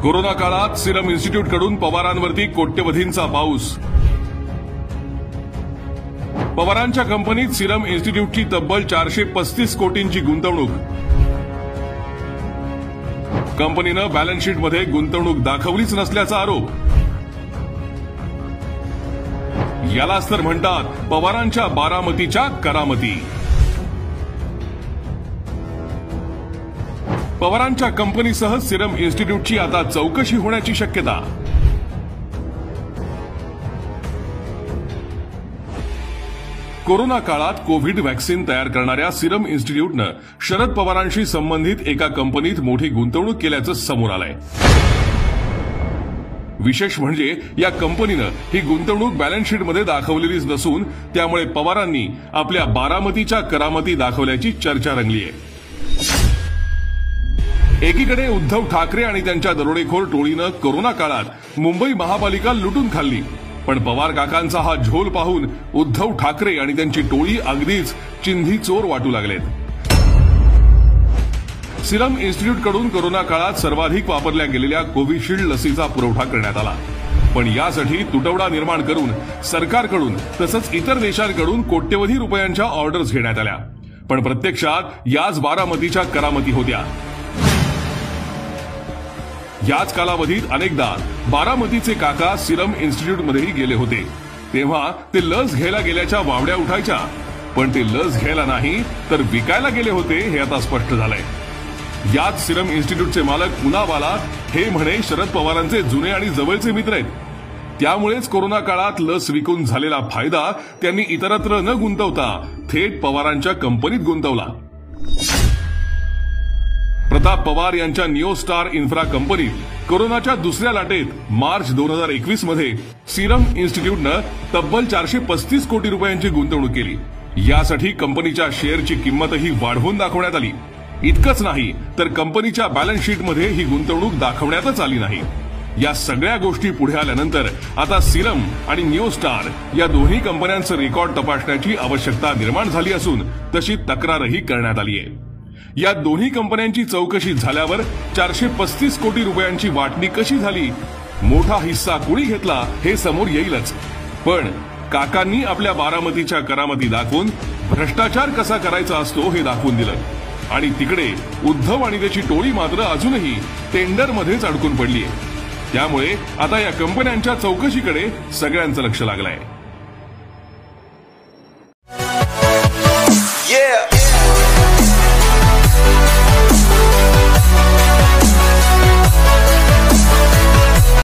Corona काळात Serum इन्स्टिट्यूटकडून पवारांवरती कोट्यवधींचा पाऊस। पवारांच्या कंपनीत सिरम इन्स्टिट्यूटची तब्बल 435 कोटींची गुंतवणूक। कंपनीनं बॅलन्स शीटमध्ये गुंतवणूक दाखवलीच नसल्याचा आरोप। यालाच तर म्हणतात पवारांच्या बारामतीच्या करामती। पवारांच्या कंपनीसह सिरम इन्स्टिट्यूटची आता चौकशी होण्याची शक्यता। कोरोना काळात कोविड व्हॅक्सिन तयार करणाऱ्या सिरम इन्स्टिट्यूटनं शरद पवारांशी संबंधित एका कंपनीत मोठी गुंतवणूक केल्याचं समोर आलंय। विशेष म्हणजे या कंपनीनं ही गुंतवणूक बॅलन्स शीटमध्ये दाखवलेलीच नसून त्यामुळे पवारांनी आपल्या बारामतीच्या करामती दाखवल्याची चर्चा रंगली आहे। एकीकडे उद्धव ठाकरे आणि त्यांच्या दरोडेखोर टोळीनं कोरोना काळात मुंबई महापालिका लुटून खाल्ली, पण पवार काकांचा हा झोल पाहून उद्धव ठाकरे आणि त्यांची टोळी अगदीच चिंधी चोर वाटू लागलेत। सिरम इन्स्टिट्यूटकडून कोरोना काळात सर्वाधिक वापरल्या गेलेल्या कोविशिल्ड लसीचा पुरवठा करण्यात आला, पण यासाठी तुटवडा निर्माण करून सरकारकडून तसंच इतर देशांकडून कोट्यवधी रुपयांच्या ऑर्डर्स घेण्यात आल्या, पण प्रत्यक्षात याच बारामतीच्या करामती होत्या। याच कालावधीत अनेकदा बारामतीचे काका सिरम इन्स्टिट्यूटमध्येही गेले होते, तेव्हा ते लस घ्यायला गेल्याच्या वावड्या उठायच्या, पण ते लस घ्यायला नाही तर विकायला गेले होते हे आता स्पष्ट झालंय। याच सिरम इन्स्टिट्यूटचे मालक पुनावाला हे म्हणे शरद पवारांचे जुने आणि जवळचे मित्र आहेत, त्यामुळेच कोरोना काळात लस विकून झालेला फायदा त्यांनी इतरत्र न गुंतवता थेट पवारांच्या कंपनीत गुंतवला। प्रताप पवार यांच्या निओस्टार इन्फ्रा कंपनीत कोरोनाच्या दुसऱ्या लाटेत मार्च 2021 मध्ये सिरम इन्स्टिट्यूटनं तब्बल 435 कोटी रुपयांची गुंतवणूक केली। यासाठी कंपनीच्या शेअरची किंमतही वाढवून दाखवण्यात आली। इतकंच नाही तर कंपनीच्या बॅलन्स शीटमध्ये ही गुंतवणूक दाखवण्यातच आली नाही। या सगळ्या गोष्टी पुढे आल्यानंतर आता सिरम आणि निओस्टार या दोन्ही कंपन्यांचं रेकॉर्ड तपासण्याची आवश्यकता निर्माण झाली असून तशी तक्रारही करण्यात आली आहे। या दोन्ही कंपन्यांची चौकशी झाल्यावर 435 कोटी रुपयांची वाटणी कशी झाली, मोठा हिस्सा कुणी घेतला हे समोर येईलच, पण काकांनी आपल्या बारामतीच्या करामती दाखवून भ्रष्टाचार कसा करायचा असतो हे दाखवून दिलं। आणि तिकडे उद्धव आणि त्याची टोळी मात्र अजूनही टेंडरमध्येच अडकून पडलीय। त्यामुळे आता या कंपन्यांच्या चौकशीकडे सगळ्यांचं लक्ष लागलंय।